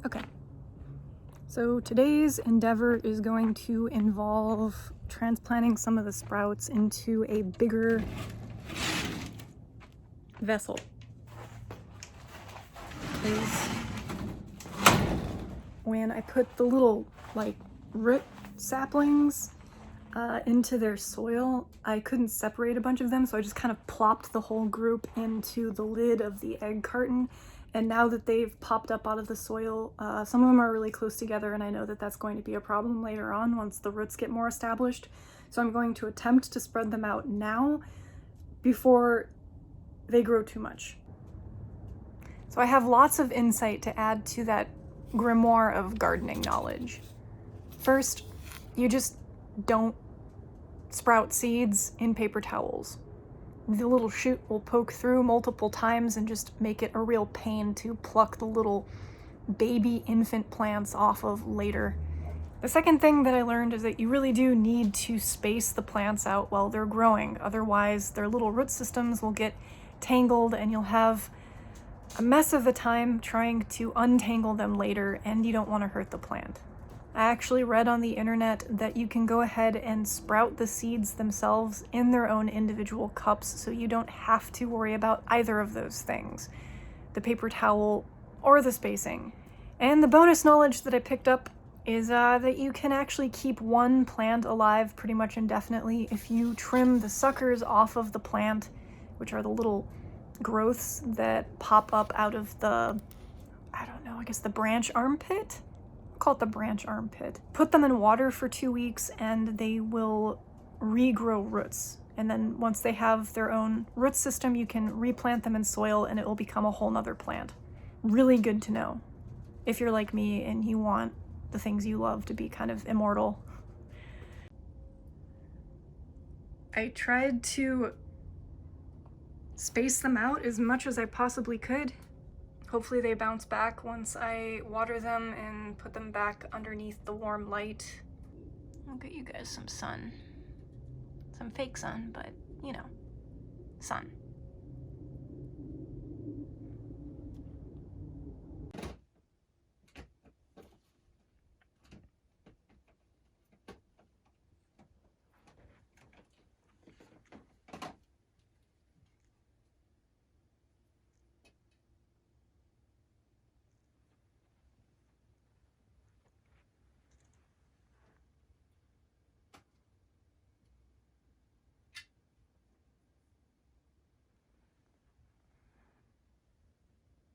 Okay, so today's endeavor is going to involve transplanting some of the sprouts into a bigger vessel. Because when I put the little root saplings into their soil, I couldn't separate a bunch of them, so I just kind of plopped the whole group into the lid of the egg carton. And now that they've popped up out of the soil, some of them are really close together, and I know that that's going to be a problem later on once the roots get more established. So I'm going to attempt to spread them out now before they grow too much. So I have lots of insight to add to that grimoire of gardening knowledge. First, you just don't sprout seeds in paper towels. The little shoot will poke through multiple times and just make it a real pain to pluck the little baby infant plants off of later. The second thing that I learned is that you really do need to space the plants out while they're growing. Otherwise, their little root systems will get tangled and you'll have a mess of a time trying to untangle them later, and you don't want to hurt the plant. I actually read on the internet that you can go ahead and sprout the seeds themselves in their own individual cups, so you don't have to worry about either of those things, the paper towel or the spacing. And the bonus knowledge that I picked up is that you can actually keep one plant alive pretty much indefinitely if you trim the suckers off of the plant, which are the little growths that pop up out of the, I guess the branch armpit? Call it the branch armpit. Put them in water for 2 weeks and they will regrow roots. And then once they have their own root system, you can replant them in soil and it will become a whole nother plant. Really good to know if you're like me and you want the things you love to be kind of immortal. I tried to space them out as much as I possibly could. Hopefully they bounce back once I water them and put them back underneath the warm light. I'll get you guys some sun. Some fake sun, but you know, sun.